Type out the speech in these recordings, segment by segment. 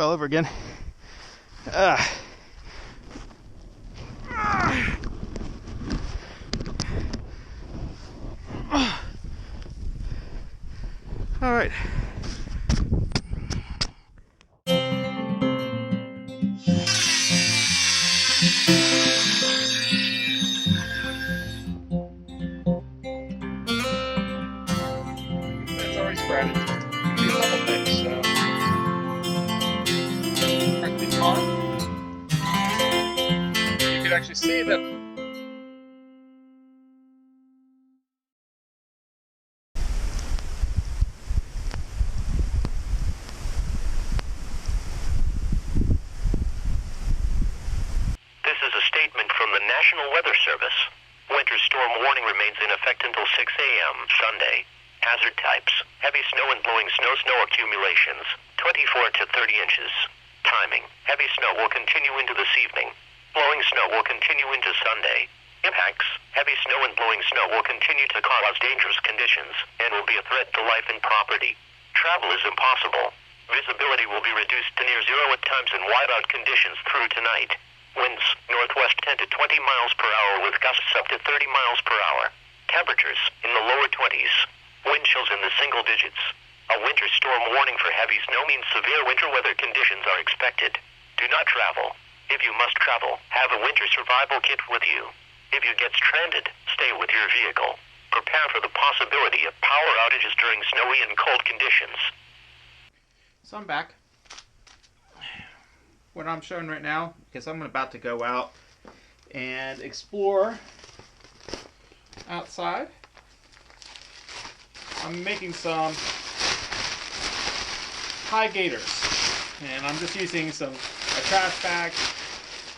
fell over again. All right. It's already spread. Do a couple things. So, crank it on. You can actually see that. National Weather Service. Winter storm warning remains in effect until 6 a.m. Sunday. Hazard types: heavy snow and blowing snow accumulations, 24 to 30 inches. Timing: heavy snow will continue into this evening. Blowing snow will continue into Sunday. Impacts: heavy snow and blowing snow will continue to cause dangerous conditions and will be a threat to life and property. Travel is impossible. Visibility will be reduced to near zero at times in whiteout conditions through tonight. Winds northwest 10 to 20 miles per hour with gusts up to 30 miles per hour. Temperatures in the lower 20s. Wind chills in the single digits. A winter storm warning for heavy snow means severe winter weather conditions are expected. Do not travel. If you must travel, have a winter survival kit with you. If you get stranded, stay with your vehicle. Prepare for the possibility of power outages during snowy and cold conditions. So I'm back. What I'm showing right now, because I'm about to go out and explore outside. I'm making some high gaiters, and I'm just using a trash bag.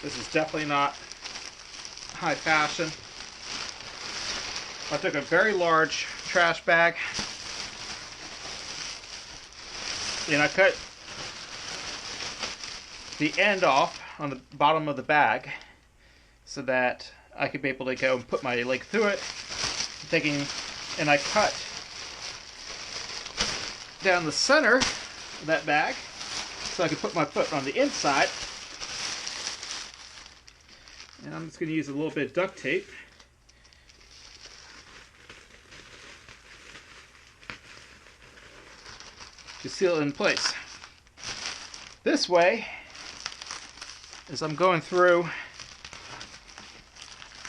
This is definitely not high fashion. I took a very large trash bag and I cut the end off on the bottom of the bag so that I could be able to go and put my leg through it. And I cut down the center of that bag so I could put my foot on the inside. And I'm just going to use a little bit of duct tape to seal it in place. This way, as I'm going through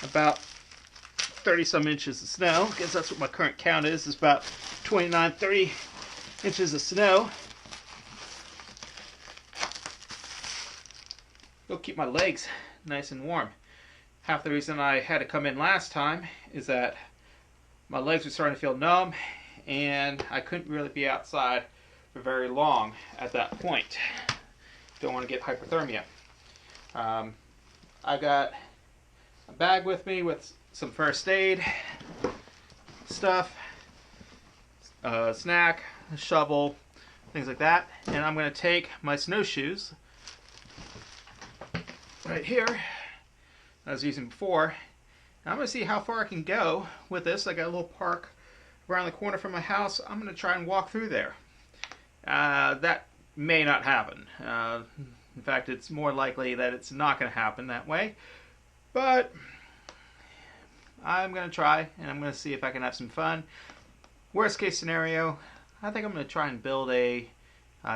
about 30 some inches of snow, because that's what my current count is about 29, 30 inches of snow. It'll keep my legs nice and warm. Half the reason I had to come in last time is that my legs were starting to feel numb and I couldn't really be outside for very long at that point. Don't want to get hypothermia. I got a bag with me with some first aid stuff, a snack, a shovel, things like that. And I'm going to take my snowshoes right here I was using before. And I'm going to see how far I can go with this. I got a little park around the corner from my house. I'm going to try and walk through there. That may not happen. In fact, it's more likely that it's not going to happen that way. But I'm going to try, and I'm going to see if I can have some fun. Worst case scenario, I think I'm going to try and build a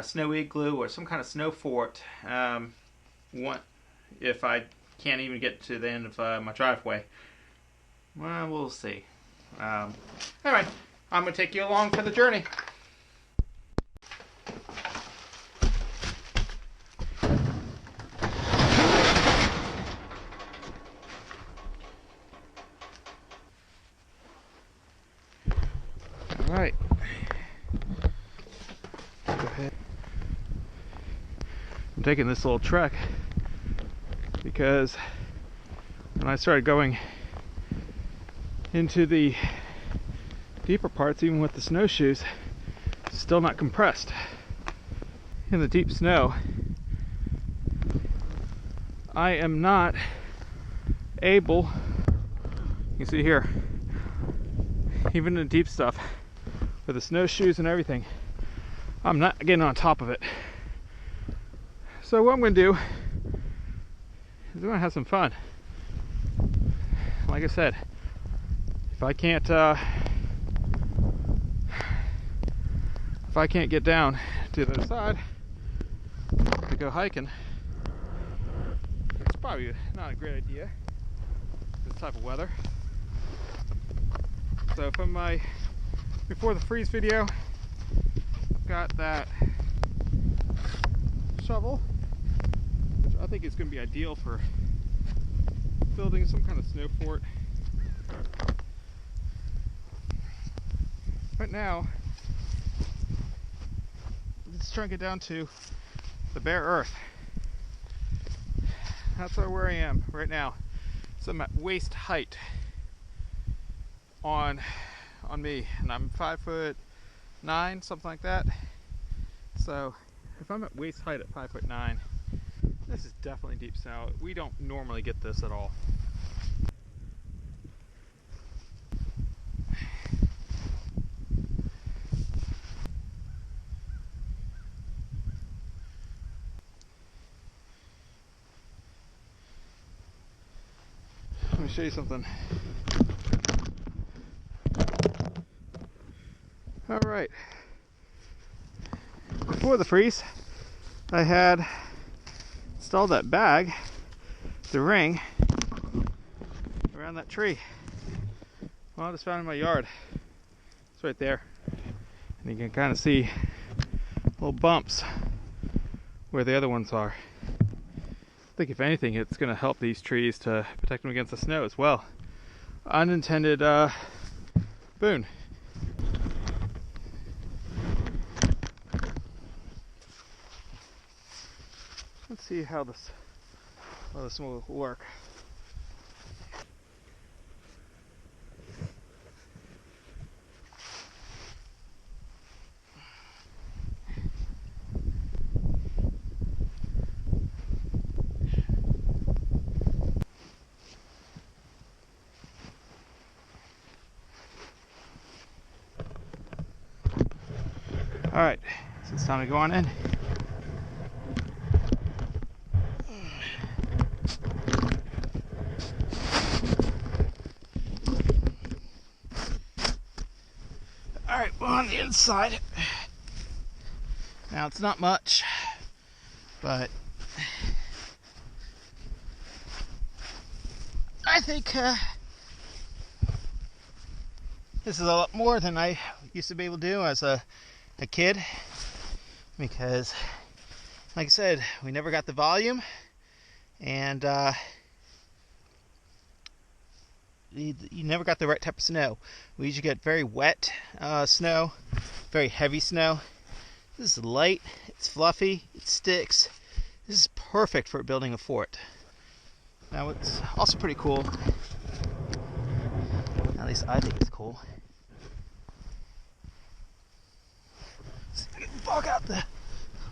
snow igloo or some kind of snow fort if I can't even get to the end of my driveway. Well, we'll see. Anyway, I'm going to take you along for the journey. Alright. Go ahead. I'm taking this little trek because when I started going into the deeper parts, even with the snowshoes, it's still not compressed. In the deep snow, I am not able, you can see here, even in the deep stuff, with the snowshoes and everything, I'm not getting on top of it. So what I'm going to do is I'm going to have some fun. Like I said, if I can't get down to the other side to go hiking, it's probably not a great idea this type of weather. So from my before the freeze video, I've got that shovel, which I think is going to be ideal for building some kind of snow fort. Right now, let's try and get down to the bare earth. That's where I am right now. So I'm at waist height on me, and I'm 5'9", something like that. So if I'm at waist height at 5'9", this is definitely deep snow. We don't normally get this at all. Let me show you something. All right. Before the freeze, I had installed that bag, the ring, around that tree. Well, I just found it in my yard. It's right there. And you can kind of see little bumps where the other ones are. I think if anything, it's going to help these trees to protect them against the snow as well. Unintended boon. Let's see how this will work. All right, so it's time to go on in. All right, we're on the inside. Now it's not much, but I think this is a lot more than I used to be able to do as a kid, because like I said, we never got the volume, and you never got the right type of snow. We usually get very wet snow, very heavy snow. This is light, it's fluffy, it sticks. This is perfect for building a fort. Now it's also pretty cool, at least I think it's cool. Fog out the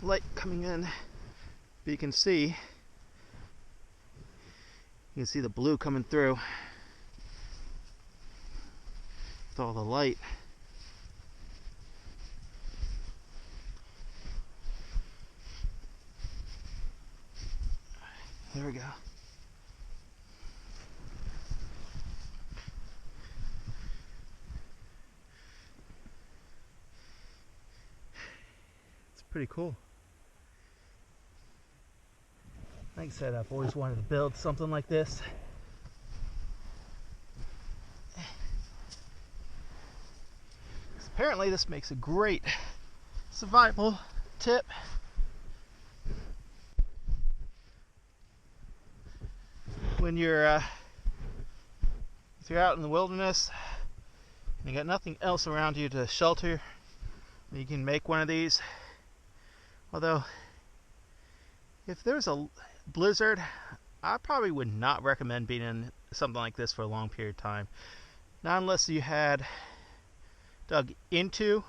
light coming in, but you can see the blue coming through with all the light. There we go. Pretty cool. Like I said, I've always wanted to build something like this. Apparently this makes a great survival tip. When you're if you're out in the wilderness and you got nothing else around you to shelter, you can make one of these. Although, if there's a blizzard, I probably would not recommend being in something like this for a long period of time. Not unless you had dug into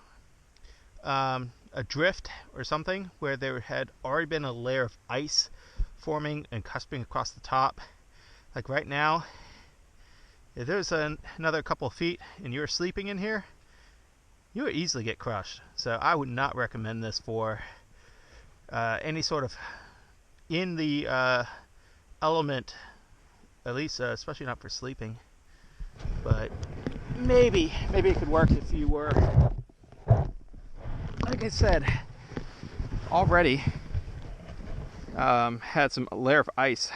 a drift or something where there had already been a layer of ice forming and cusping across the top. Like right now, if there's another couple of feet and you're sleeping in here, you would easily get crushed. So I would not recommend this for any sort of in the element, at least especially not for sleeping. But maybe it could work if you were, like I said, already had some layer of ice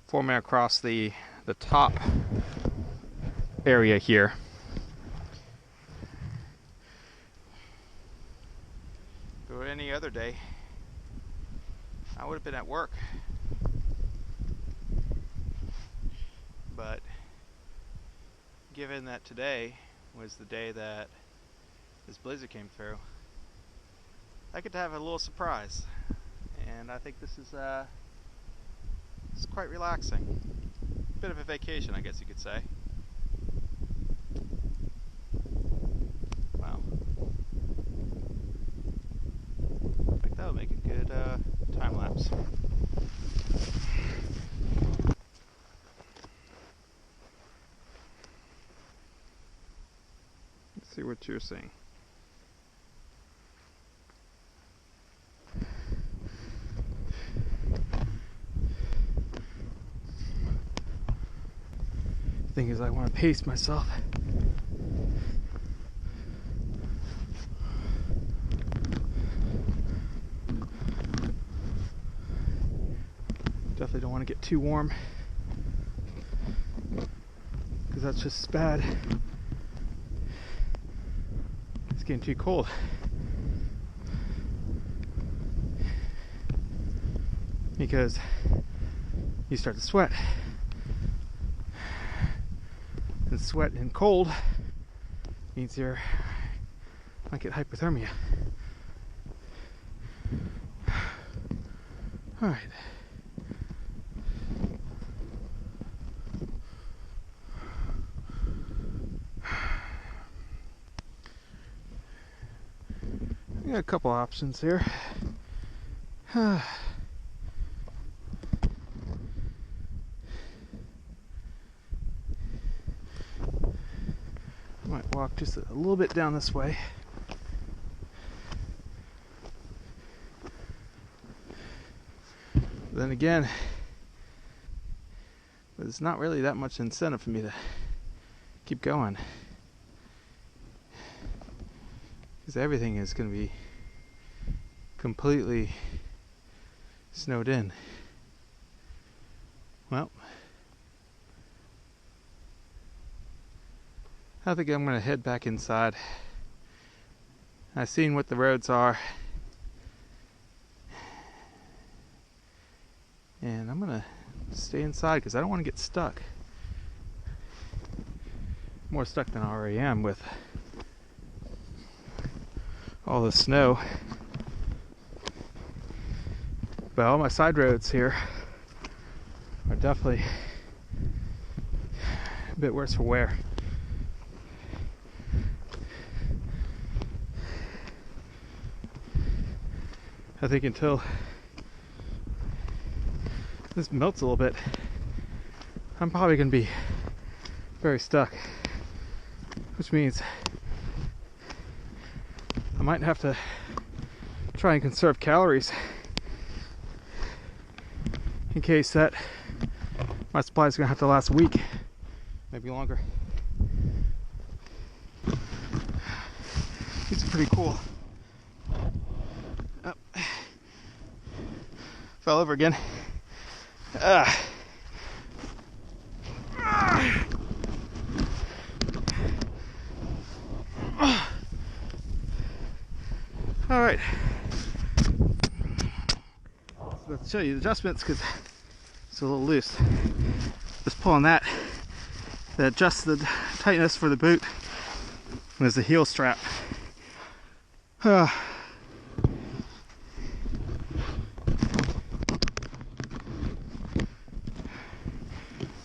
forming across the top area here. Or any other day, I would have been at work. But given that today was the day that this blizzard came through, I get to have a little surprise, and I think this is quite relaxing. Bit of a vacation, I guess you could say. Wow. I think that would make a good time lapse. Let's see what you're seeing. The thing is, I want to pace myself. Definitely don't want to get too warm, because that's just bad. It's getting too cold. Because you start to sweat. And sweat and cold means you might get hypothermia. Alright. I got a couple options here. Might walk just a little bit down this way. Then again, there's not really that much incentive for me to keep going, because everything is going to be completely snowed in. Well, I think I'm going to head back inside. I've seen what the roads are, and I'm going to stay inside because I don't want to get stuck. More stuck than I already am with all the snow. But all my side roads here are definitely a bit worse for wear. I think until this melts a little bit, I'm probably going to be very stuck, which means I might have to try and conserve calories in case that my supply is going to have to last a week, maybe longer. These are pretty cool. Oh. Fell over again. All right. So let's show you the adjustments because it's a little loose. Just pulling that adjusts the tightness for the boot. There's the heel strap.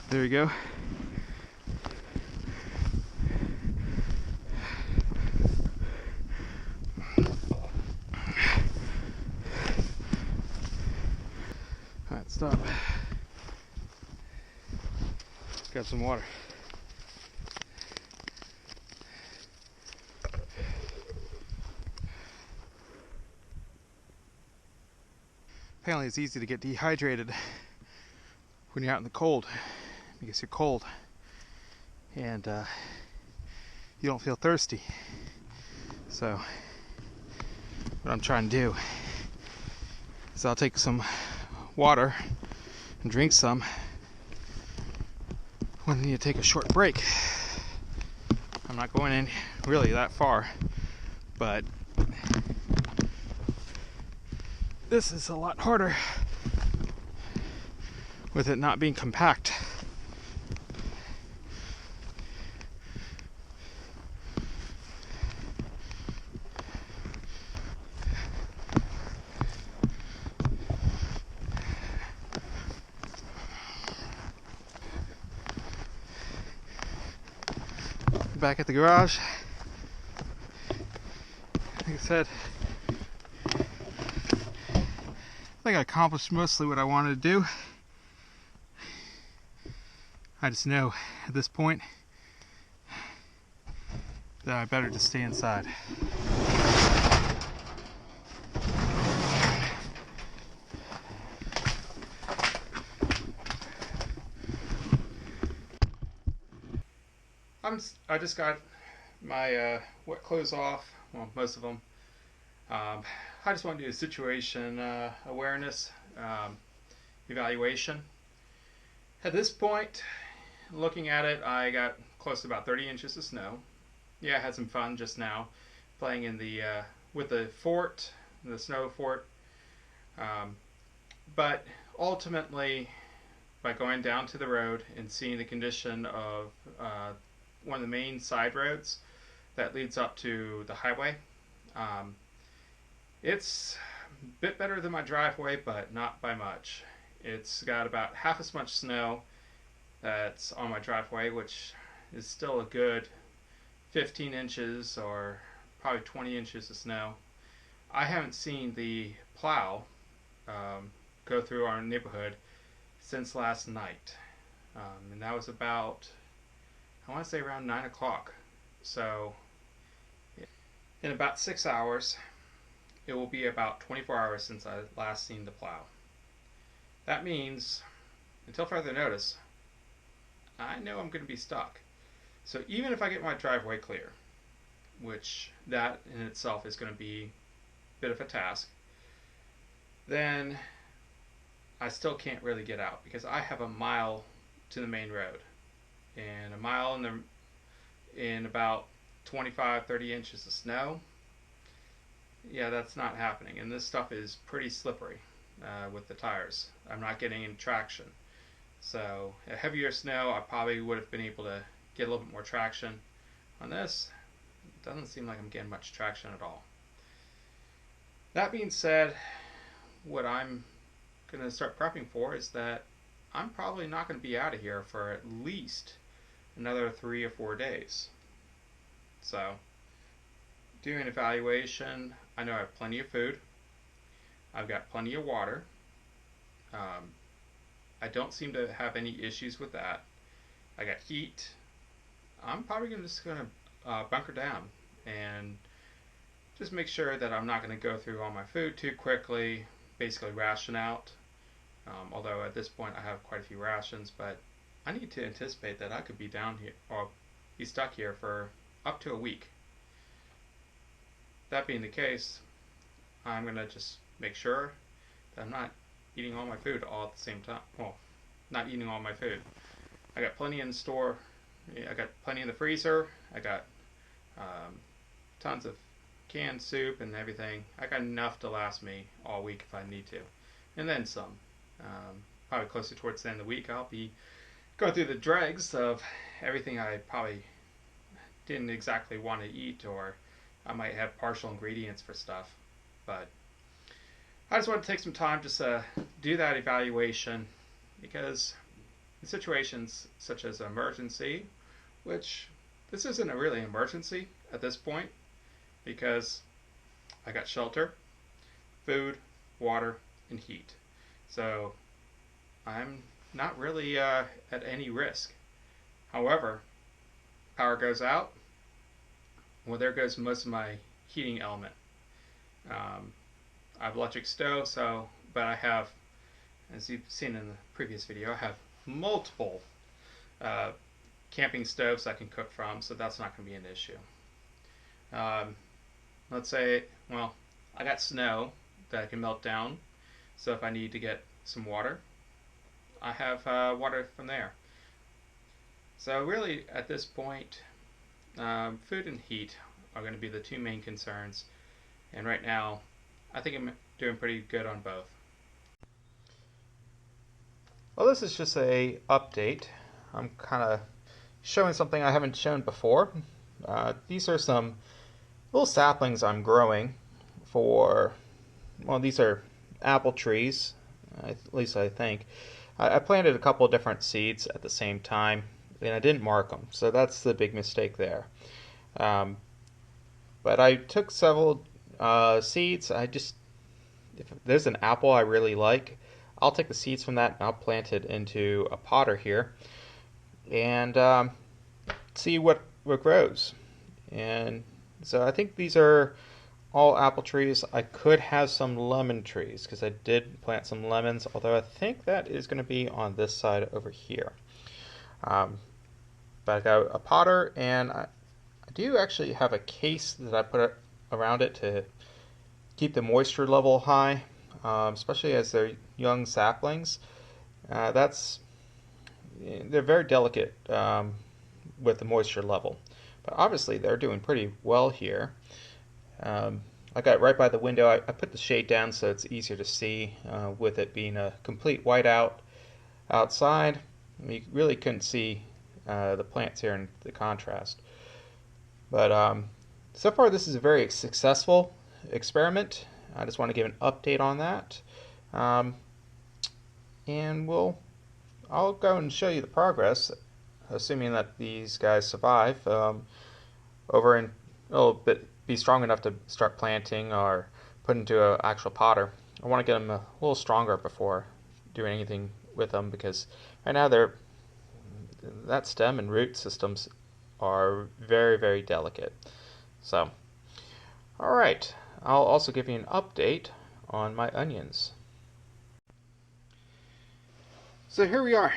There we go. Alright, stop. Grab some water. apparently it's easy to get dehydrated when you're out in the cold because you're cold and you don't feel thirsty. So what I'm trying to do is I'll take some water and drink some when I need to take a short break. I'm not going in really that far, but this is a lot harder with it not being compact. Back at the garage, like I said, I think I accomplished mostly what I wanted to do. I just know at this point that I better just stay inside. I just got my wet clothes off, well, most of them. I just want to do a situation awareness evaluation. At this point, looking at it, I got close to about 30 inches of snow. Yeah, I had some fun just now playing in the with the fort, the snow fort. But ultimately, by going down to the road and seeing the condition of one of the main side roads that leads up to the highway, it's a bit better than my driveway, but not by much. It's got about half as much snow that's on my driveway, which is still a good 15 inches or probably 20 inches of snow. I haven't seen the plow go through our neighborhood since last night, and that was about, I want to say, around 9 o'clock. So in about 6 hours, it will be about 24 hours since I last seen the plow. That means, until further notice, I know I'm going to be stuck. So even if I get my driveway clear, which that in itself is going to be a bit of a task, then I still can't really get out because I have a mile to the main road. And a mile in about 25-30 inches of snow, yeah, that's not happening. And this stuff is pretty slippery with the tires. I'm not getting any traction. So a heavier snow, I probably would have been able to get a little bit more traction. On this, it doesn't seem like I'm getting much traction at all. That being said, what I'm going to start prepping for is that I'm probably not going to be out of here for at least another 3 or 4 days. So, doing an evaluation, I know I have plenty of food. I've got plenty of water. I don't seem to have any issues with that. I got heat. I'm probably just going to bunker down and just make sure that I'm not going to go through all my food too quickly, basically ration out. Although at this point I have quite a few rations, but I need to anticipate that I could be down here or be stuck here for up to a week. That being the case, I'm going to just make sure that I'm not eating all my food all at the same time. Well, not eating all my food. I got plenty in the store. I got plenty in the freezer. I got tons of canned soup and everything. I got enough to last me all week if I need to. And then some. Probably closer towards the end of the week, I'll be going through the dregs of everything I probably didn't exactly want to eat, or I might have partial ingredients for stuff. But I just want to take some time just to do that evaluation, because in situations such as an emergency, which this isn't a really emergency at this point, because I got shelter, food, water, and heat. So I'm not really at any risk. However, power goes out, well, there goes most of my heating element. I have electric stove, so but I have, as you've seen in the previous video, I have multiple camping stoves I can cook from, so that's not going to be an issue. Let's say, well, I got snow that I can melt down, so if I need to get some water, I have water from there. So really, at this point, food and heat are going to be the two main concerns, and right now, I think I'm doing pretty good on both. Well, this is just a update. I'm kind of showing something I haven't shown before. These are some little saplings I'm growing for, well, these are apple trees, at least I think. I planted a couple of different seeds at the same time, and I didn't mark them, so that's the big mistake there. But I took several seeds. If there's an apple I really like, I'll take the seeds from that and I'll plant it into a potter here and see what grows. And so I think these are all apple trees. I could have some lemon trees because I did plant some lemons, although I think that is going to be on this side over here. But I got a potter, and I do actually have a case that I put around it to keep the moisture level high, especially as they're young saplings. They're very delicate with the moisture level, but obviously they're doing pretty well here. I got right by the window. I put the shade down so it's easier to see with it being a complete whiteout outside. You really couldn't see the plants here in the contrast. But so far this is a very successful experiment. I just want to give an update on that. And I'll go and show you the progress, assuming that these guys survive over in a little bit, be strong enough to start planting or put into an actual potter. I want to get them a little stronger before doing anything with them, because right now that stem and root systems are very, very delicate. So, alright, I'll also give you an update on my onions. So here we are.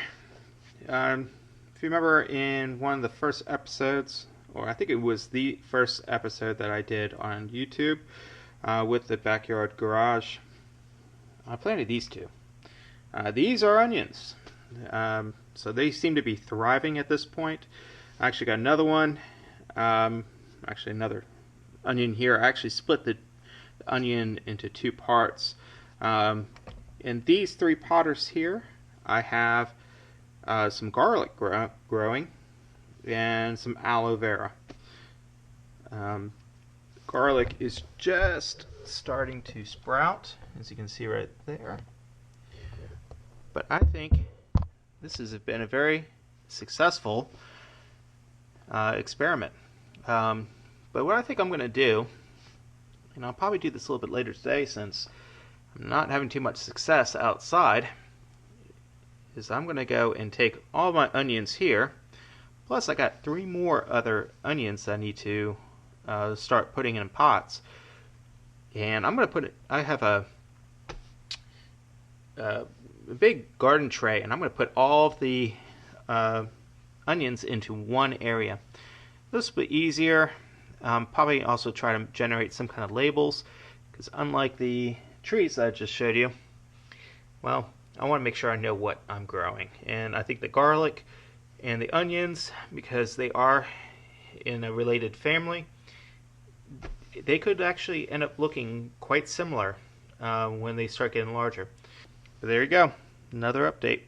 If you remember in one of the first episodes, or I think it was the first episode that I did on YouTube with the backyard garage, I planted these two. These are onions. So they seem to be thriving at this point. I actually got another one. Actually another onion here. I actually split the onion into two parts. In these three potters here, I have some garlic growing and some aloe vera. Garlic is just starting to sprout, as you can see right there. But I think this has been a very successful experiment. But what I think I'm going to do, and I'll probably do this a little bit later today since I'm not having too much success outside, is I'm going to go and take all my onions here, plus I got 3 more other onions that I need to start putting in pots. And I'm going to I have a big garden tray, and I'm going to put all of the onions into one area. This will be easier. Probably also try to generate some kind of labels, because unlike the trees that I just showed you, well, I want to make sure I know what I'm growing. And I think the garlic and the onions, because they are in a related family, they could actually end up looking quite similar when they start getting larger. But there you go, another update.